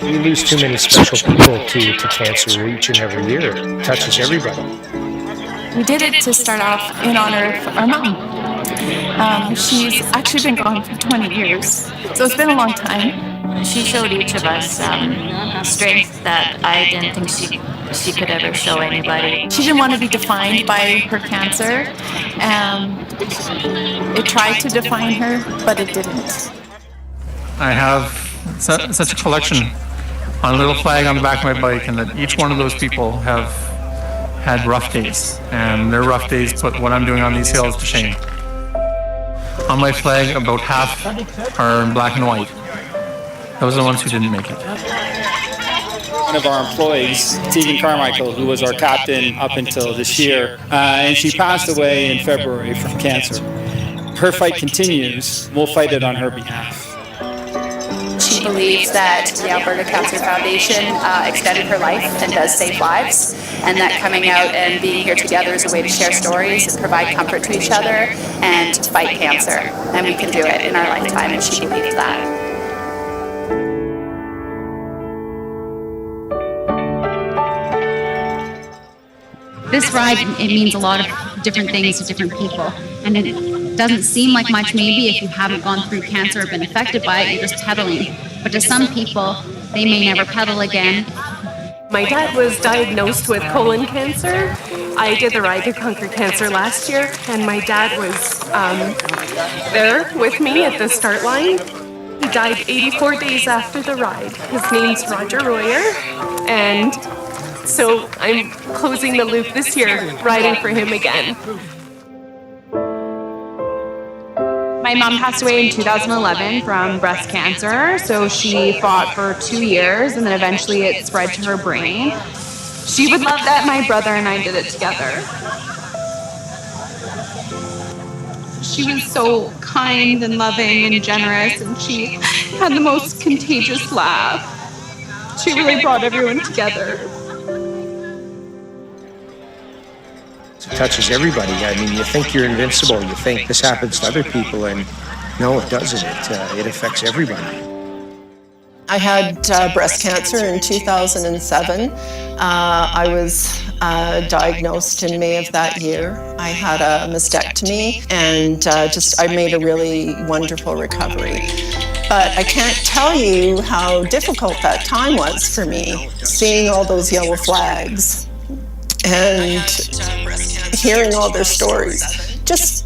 We lose too many special people to cancer each and every year. It touches everybody. We did it to start off in honor of our mom. She's actually been gone for 20 years, so it's been a long time. She showed each of us strength that I didn't think she could ever show anybody. She didn't want to be defined by her cancer. It tried to define her, but it didn't. I have such a collection on a little flag on the back of my bike, and that each one of those people have had rough days, and their rough days put what I'm doing on these hills to shame. On my flag, about half are in black and white. Those are the ones who didn't make it. One of our employees, Carmichael, who was our captain up until this year, and she passed away in February from cancer. Her fight continues. We'll fight it on her behalf. She believes that the Alberta Cancer Foundation extended her life and does save lives, and that coming out and being here together is a way to share stories and provide comfort to each other and to fight cancer. And we can do it in our lifetime, and she believes that. This ride, it means a lot of different things to different people, and it doesn't seem like much maybe if you haven't gone through cancer or been affected by it, you're just pedaling. But to some people, they may never pedal again. My dad was diagnosed with colon cancer. I did the Ride to Conquer Cancer last year, and my dad was there with me at the start line. He died 84 days after the ride. His name's Roger Royer, and so I'm closing the loop this year, riding for him again. My mom passed away in 2011 from breast cancer, so she fought for 2 years, and then eventually it spread to her brain. She would love that my brother and I did it together. She was so kind and loving and generous, and she had the most contagious laugh. She really brought everyone together. It touches everybody. I mean, you think you're invincible. You think this happens to other people, and no, it doesn't. It affects everybody. I had breast cancer in 2007. I was diagnosed in May of that year. I had a mastectomy, and I made a really wonderful recovery. But I can't tell you how difficult that time was for me, seeing all those yellow flags and hearing all their stories just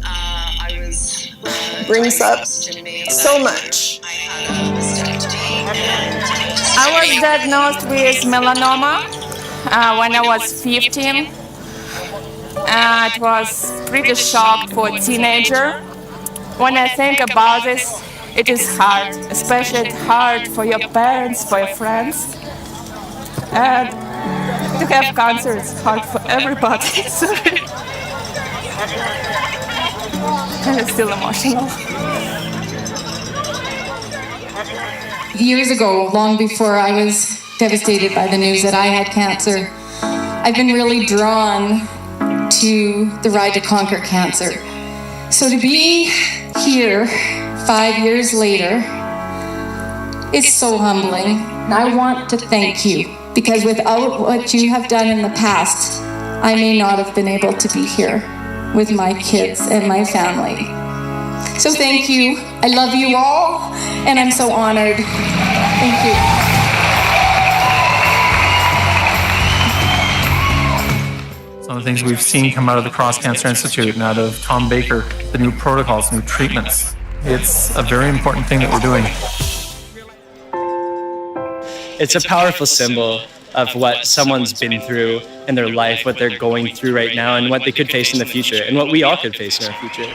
brings up so much. I was diagnosed with melanoma when I was 15. It was pretty shock for a teenager. When I think about this, it is hard, especially hard for your parents, for your friends. And to have cancer is hard for everybody. And it's still emotional. Years ago, long before I was devastated by the news that I had cancer, I've been really drawn to the Ride to Conquer Cancer. So to be here 5 years later is so humbling. And I want to thank you, because without what you have done in the past, I may not have been able to be here with my kids and my family. So thank you. I love you all, and I'm so honored. Thank you. Some of the things we've seen come out of the Cross Cancer Institute and out of Tom Baker, the new protocols, new treatments. It's a very important thing that we're doing. It's a powerful symbol of what someone's been through in their life, what they're going through right now, and what they could face in the future, and what we all could face in our future.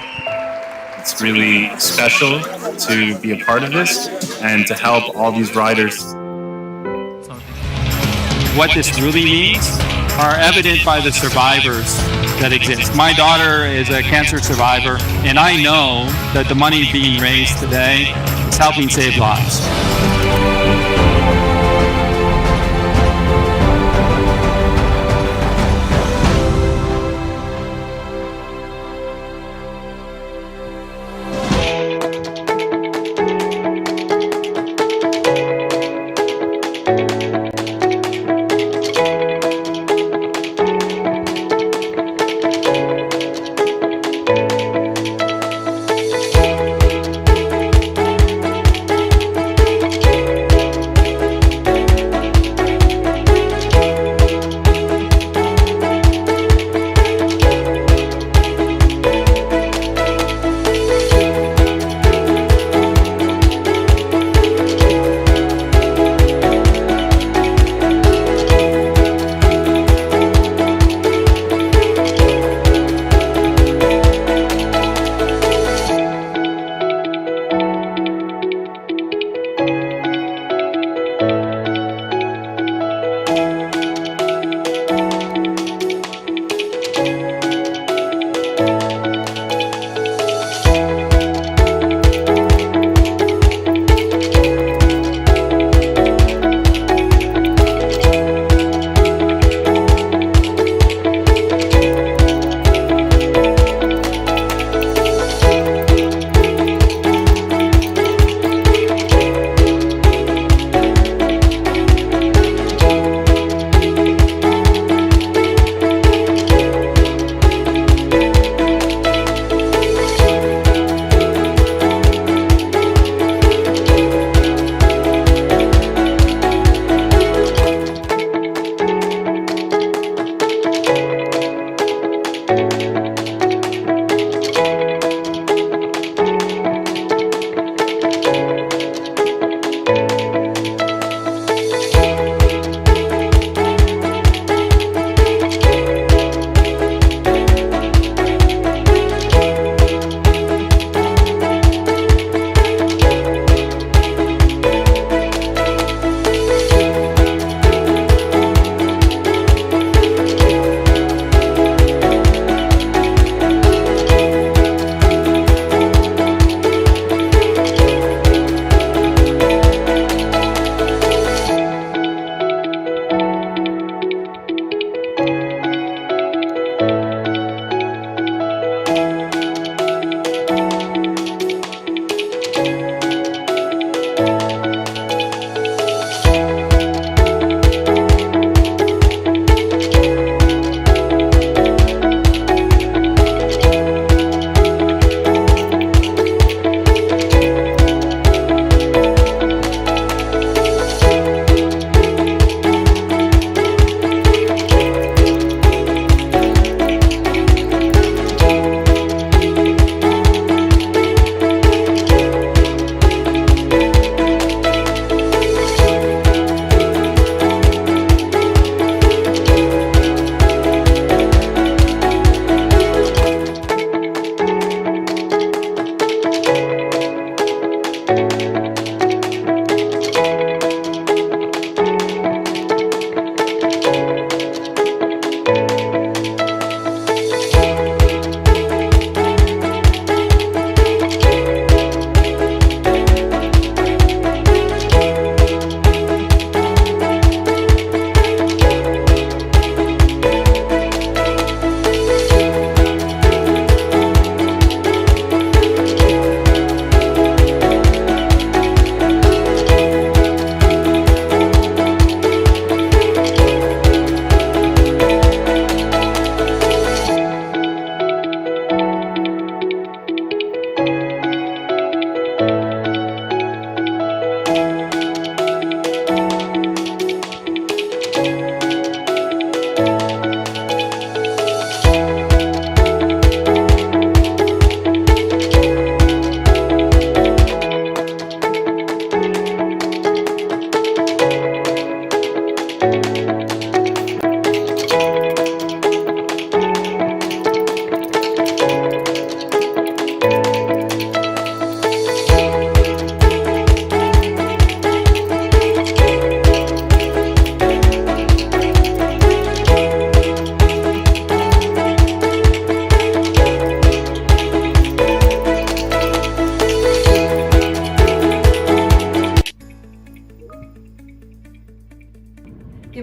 It's really special to be a part of this and to help all these riders. What this really means are evident by the survivors that exist. My daughter is a cancer survivor, and I know that the money being raised today is helping save lives.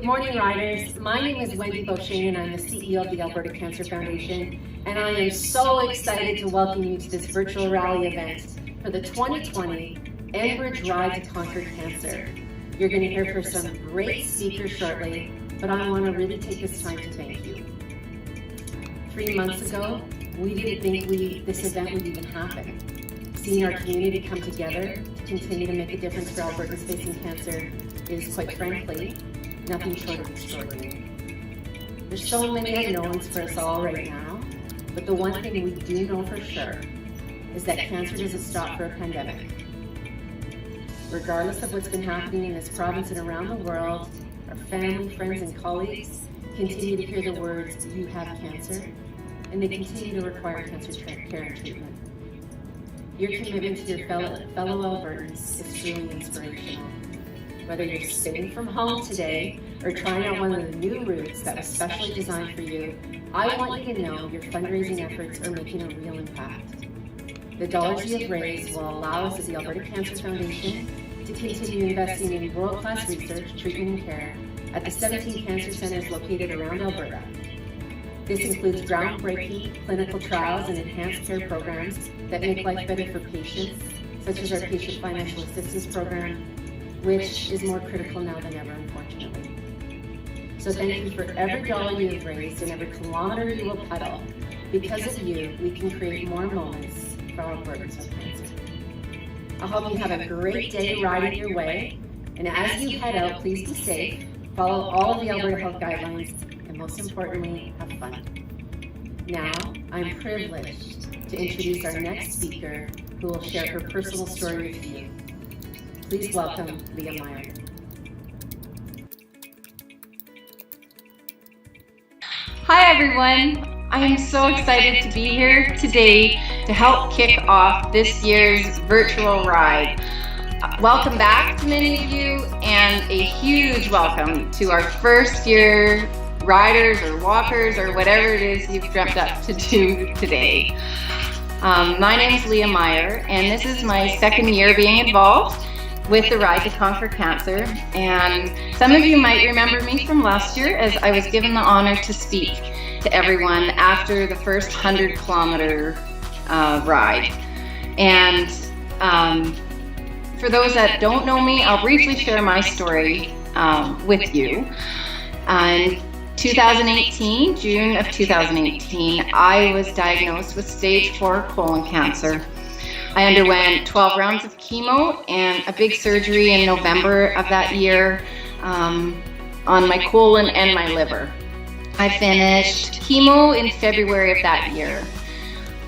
morning, Riders. My name is Wendy Beauchesne, and I'm the CEO of the Alberta Cancer Foundation, and I am so excited to welcome you to this virtual rally event for the 2020 Enbridge Ride to Conquer Cancer. You're going to hear from some great speakers shortly, but I want to really take this time to thank you. 3 months ago, we didn't think this event would even happen. Seeing our community come together to continue to make a difference for Albertans facing cancer is, quite frankly, nothing short of extraordinary. There's so many unknowns for us all right now, but the one thing we do know for sure is that cancer doesn't stop for a pandemic. Regardless of what's been happening in this province and around the world, our family, friends, and colleagues continue to hear the words, "You have cancer," and they continue to require cancer care and treatment. Your commitment to your fellow Albertans is truly inspirational. Whether you're spinning from home today or trying out one of the new routes that was specially designed for you, I want you to know your fundraising efforts are making a real impact. The dollars you have raised will allow us as the Alberta Cancer Foundation to continue investing in world-class research, treatment, and care at the 17 cancer centers located around Alberta. This includes groundbreaking clinical trials and enhanced care programs that make life better for patients, such as our Patient Financial Assistance Program, which is more critical now than ever, unfortunately. So thank you for every dollar you have raised and every kilometer you will pedal. Because of you, we can create more moments for Albertans with cancer. I hope you have a great day riding your way, and as you head out, please be safe, follow all of the Alberta health guidelines, and most importantly, have fun. Now, I'm privileged to introduce our next speaker, who will share her personal story with you. Please welcome Leah Meyer. Hi everyone! I am so excited to be here today to help kick off this year's virtual ride. Welcome back to many of you, and a huge welcome to our first year riders or walkers or whatever it is you've dreamt up to do today. My name is Leah Meyer, and this is my second year being involved with the Ride to Conquer Cancer. And some of you might remember me from last year, as I was given the honor to speak to everyone after the first 100-kilometer ride. And for those that don't know me, I'll briefly share my story with you. In 2018, June of 2018, I was diagnosed with stage 4 colon cancer. I underwent 12 rounds of chemo and a big surgery in November of that year on my colon and my liver. I finished chemo in February of that year.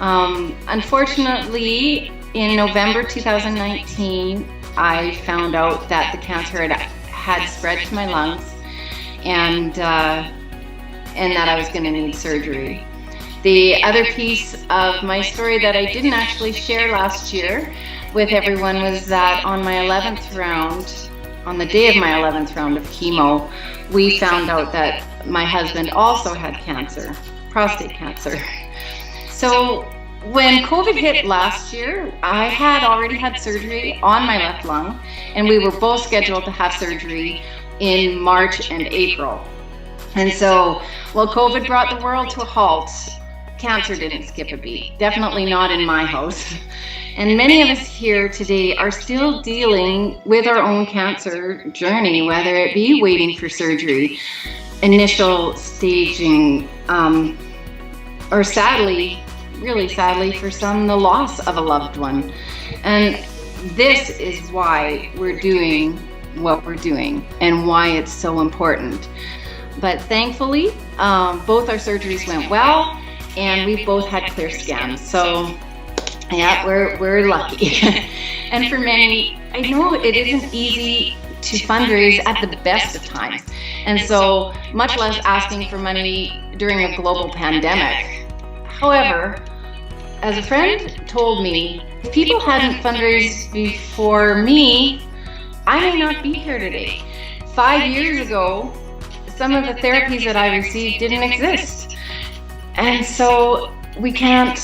Unfortunately, in November 2019, I found out that the cancer had spread to my lungs and that I was going to need surgery. The other piece of my story that I didn't actually share last year with everyone was that on my 11th round, on the day of my 11th round of chemo, we found out that my husband also had cancer, prostate cancer. So when COVID hit last year, I had already had surgery on my left lung, and we were both scheduled to have surgery in March and April. And so, while COVID brought the world to a halt, cancer didn't skip a beat, definitely not in my house. And many of us here today are still dealing with our own cancer journey, whether it be waiting for surgery, initial staging, or sadly, really sadly for some, the loss of a loved one. And this is why we're doing what we're doing and why it's so important. But thankfully, both our surgeries went well, and we both had clear scans. So yeah, we're lucky. And for many, I know it isn't easy to fundraise at the best of times. And so much less asking for money during a global pandemic. However, as a friend told me, if people hadn't fundraised before me, I may not be here today. 5 years ago, some of the therapies that I received didn't exist. And so we can't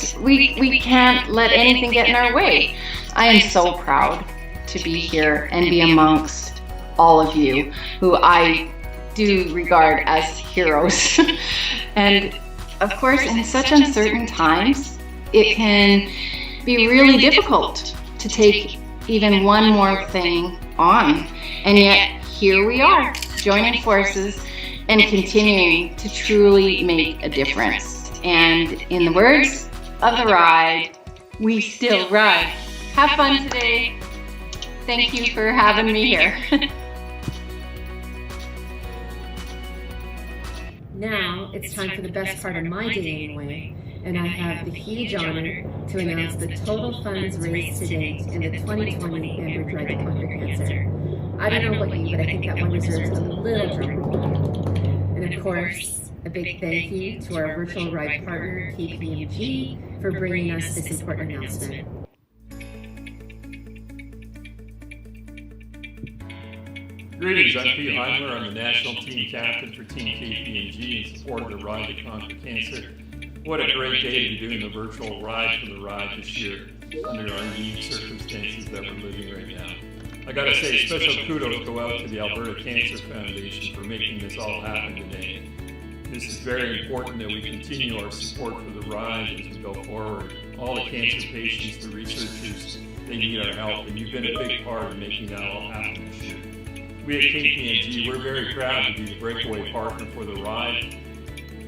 let anything get in our way. I am so proud to be here and be amongst all of you who I do regard as heroes. And of course, in such uncertain times, it can be really difficult to take even one more thing on. And yet, here we are, joining forces and continuing to truly make a difference. And in the words of the ride, we still ride. Have fun today. Thank you for having me here. Now it's time for the best part of my day anyway, and I have the huge honor to announce the total funds raised to date in the 2020 Enbridge Ride to Conquer Cancer. I don't know about you, but I think that one deserves a little drum roll. And of course, a big thank you to our virtual ride partner, KPMG, for bringing us this important announcement. Greetings, I'm Pete Heimler. I'm the national team captain for Team KPMG in support of the Ride to Conquer Cancer. What a great day to be doing the virtual Ride for the Ride this year under our unique circumstances that we're living right now. I gotta say, special kudos go out to the Alberta Cancer Foundation for making this all happen today. This is very important that we continue our support for the Ride as we go forward. All the cancer patients, the researchers, they need our help, and you've been a big part of making that all happen this year. We at KPMG, we're very proud to be the breakaway partner for the Ride.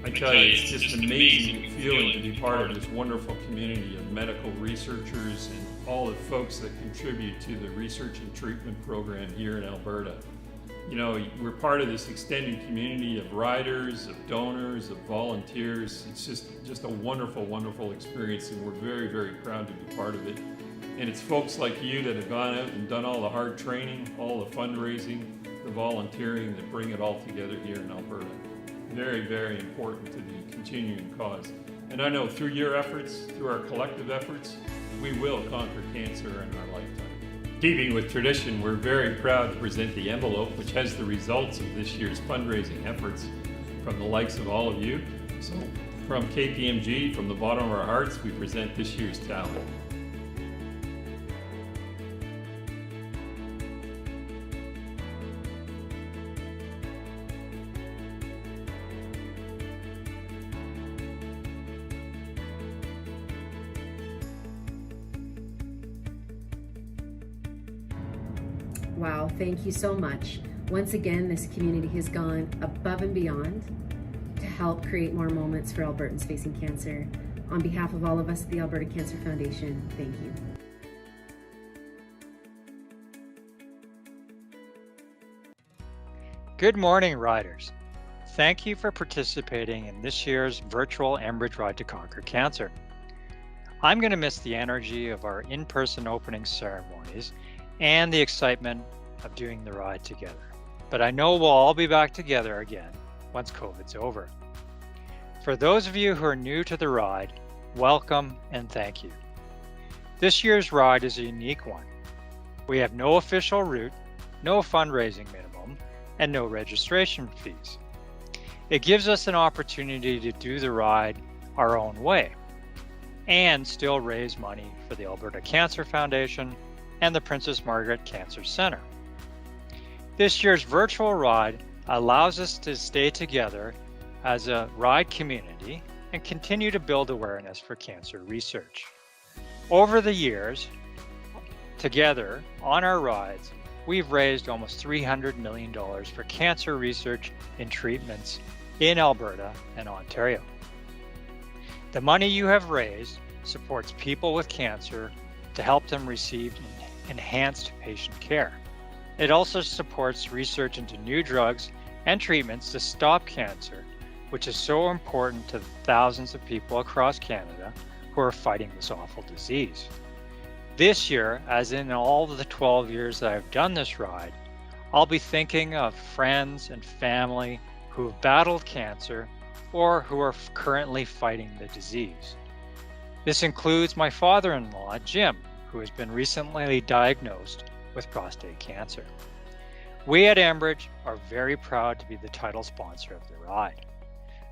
I tell you, it's just an amazing feeling to be part of this wonderful community of medical researchers and all the folks that contribute to the research and treatment program here in Alberta. You know, we're part of this extended community of riders, of donors, of volunteers. It's just a wonderful, wonderful experience, and we're very, very proud to be part of it. And it's folks like you that have gone out and done all the hard training, all the fundraising, the volunteering that bring it all together here in Alberta. Very, very important to the continuing cause. And I know through your efforts, through our collective efforts, we will conquer cancer in our lifetime. Keeping with tradition, we're very proud to present the envelope, which has the results of this year's fundraising efforts from the likes of all of you. So from KPMG, from the bottom of our hearts, we present this year's tally. Wow, thank you so much. Once again, this community has gone above and beyond to help create more moments for Albertans facing cancer. On behalf of all of us at the Alberta Cancer Foundation, thank you. Good morning, riders. Thank you for participating in this year's virtual Enbridge Ride to Conquer Cancer. I'm going to miss the energy of our in-person opening ceremonies and the excitement of doing the ride together. But I know we'll all be back together again once COVID's over. For those of you who are new to the ride, welcome and thank you. This year's ride is a unique one. We have no official route, no fundraising minimum, and no registration fees. It gives us an opportunity to do the ride our own way and still raise money for the Alberta Cancer Foundation and the Princess Margaret Cancer Centre. This year's virtual ride allows us to stay together as a ride community and continue to build awareness for cancer research. Over the years, together on our rides, we've raised almost $300 million for cancer research and treatments in Alberta and Ontario. The money you have raised supports people with cancer to help them receive enhanced patient care. It also supports research into new drugs and treatments to stop cancer, which is so important to thousands of people across Canada who are fighting this awful disease. This year, as in all of the 12 years that I've done this ride, I'll be thinking of friends and family who have battled cancer or who are currently fighting the disease. This includes my father-in-law, Jim, who has been recently diagnosed with prostate cancer. We at Enbridge are very proud to be the title sponsor of the ride.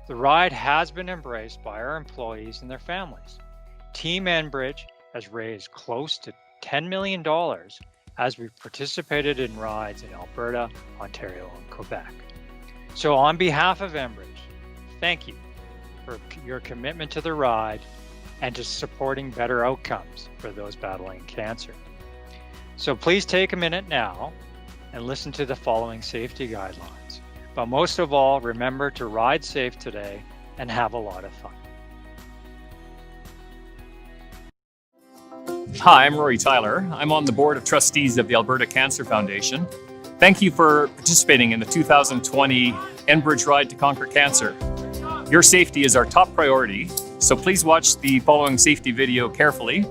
The ride has been embraced by our employees and their families. Team Enbridge has raised close to $10 million as we've participated in rides in Alberta, Ontario, and Quebec. So on behalf of Enbridge, thank you for your commitment to the ride and to supporting better outcomes for those battling cancer. So please take a minute now and listen to the following safety guidelines. But most of all, remember to ride safe today and have a lot of fun. Hi, I'm Rory Tyler. I'm on the Board of Trustees of the Alberta Cancer Foundation. Thank you for participating in the 2020 Enbridge Ride to Conquer Cancer. Your safety is our top priority, so please watch the following safety video carefully.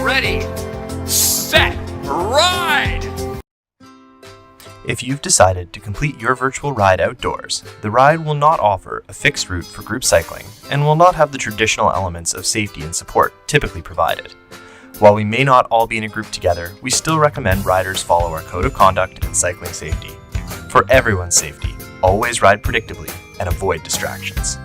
Ready, set, ride! If you've decided to complete your virtual ride outdoors, the ride will not offer a fixed route for group cycling and will not have the traditional elements of safety and support typically provided. While we may not all be in a group together, we still recommend riders follow our code of conduct and cycling safety. For everyone's safety, always ride predictably and avoid distractions.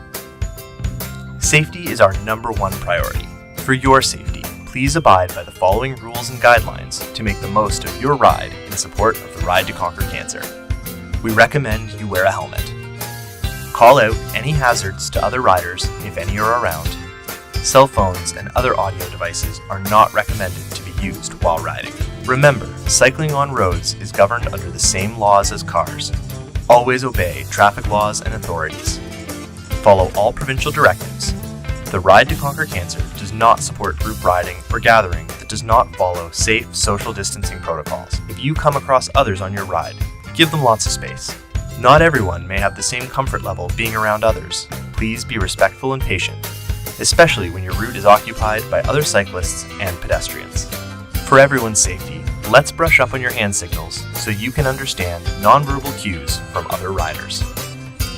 Safety is our #1 priority. For your safety, please abide by the following rules and guidelines to make the most of your ride in support of the Ride to Conquer Cancer. We recommend you wear a helmet. Call out any hazards to other riders if any are around. Cell phones and other audio devices are not recommended to be used while riding. Remember, cycling on roads is governed under the same laws as cars. Always obey traffic laws and authorities. Follow all provincial directives. The Ride to Conquer Cancer does not support group riding or gathering that does not follow safe social distancing protocols. If you come across others on your ride, give them lots of space. Not everyone may have the same comfort level being around others. Please be respectful and patient, especially when your route is occupied by other cyclists and pedestrians. For everyone's safety, let's brush up on your hand signals so you can understand nonverbal cues from other riders.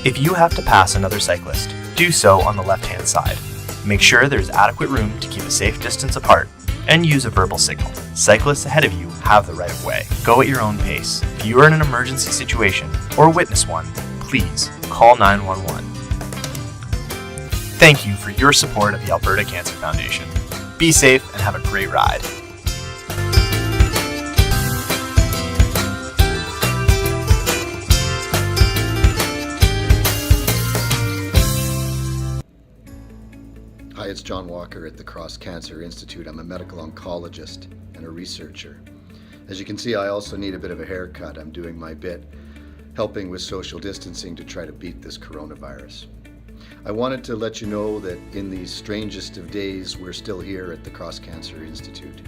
If you have to pass another cyclist, do so on the left-hand side. Make sure there's adequate room to keep a safe distance apart and use a verbal signal. Cyclists ahead of you have the right of way. Go at your own pace. If you are in an emergency situation or witness one, please call 911. Thank you for your support of the Alberta Cancer Foundation. Be safe and have a great ride. Hi, it's John Walker at the Cross Cancer Institute. I'm a medical oncologist and a researcher. As you can see, I also need a bit of a haircut. I'm doing my bit, helping with social distancing to try to beat this coronavirus. I wanted to let you know that in these strangest of days, we're still here at the Cross Cancer Institute.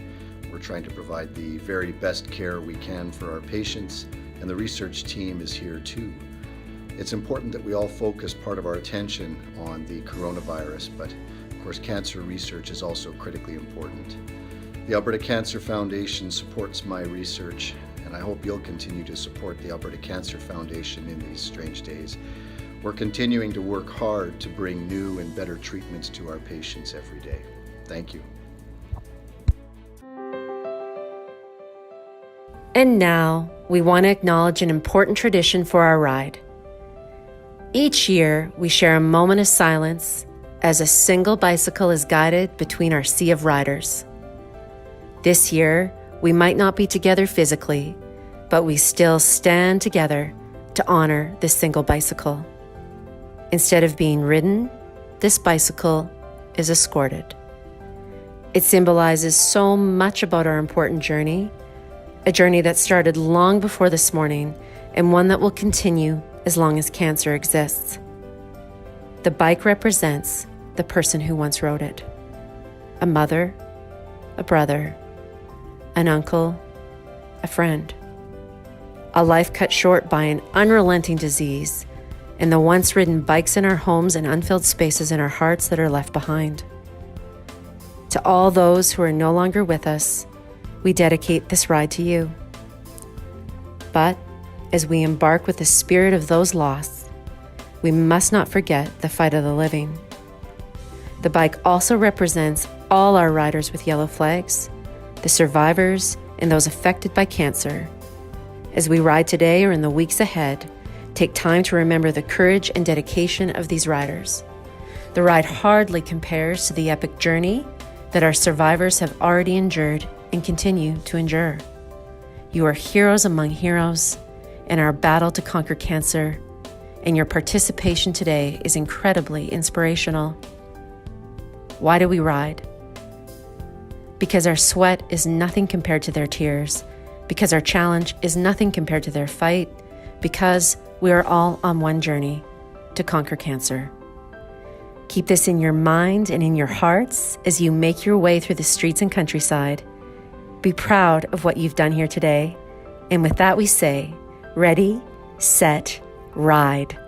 We're trying to provide the very best care we can for our patients, and the research team is here too. It's important that we all focus part of our attention on the coronavirus, but of course, cancer research is also critically important. The Alberta Cancer Foundation supports my research, and I hope you'll continue to support the Alberta Cancer Foundation in these strange days. We're continuing to work hard to bring new and better treatments to our patients every day. Thank you. And now, we want to acknowledge an important tradition for our ride. Each year, we share a moment of silence as a single bicycle is guided between our sea of riders. This year, we might not be together physically, but we still stand together to honor this single bicycle. Instead of being ridden, this bicycle is escorted. It symbolizes so much about our important journey, a journey that started long before this morning and one that will continue as long as cancer exists. The bike represents the person who once rode it. A mother, a brother, an uncle, a friend. A life cut short by an unrelenting disease, and the once ridden bikes in our homes and unfilled spaces in our hearts that are left behind. To all those who are no longer with us, we dedicate this ride to you. But as we embark with the spirit of those lost, we must not forget the fight of the living. The bike also represents all our riders with yellow flags, the survivors, and those affected by cancer. As we ride today or in the weeks ahead, take time to remember the courage and dedication of these riders. The ride hardly compares to the epic journey that our survivors have already endured and continue to endure. You are heroes among heroes in our battle to conquer cancer, and your participation today is incredibly inspirational. Why do we ride? Because our sweat is nothing compared to their tears, because our challenge is nothing compared to their fight, because we are all on one journey to conquer cancer. Keep this in your mind and in your hearts as you make your way through the streets and countryside. Be proud of what you've done here today. And with that we say, ready, set, ride.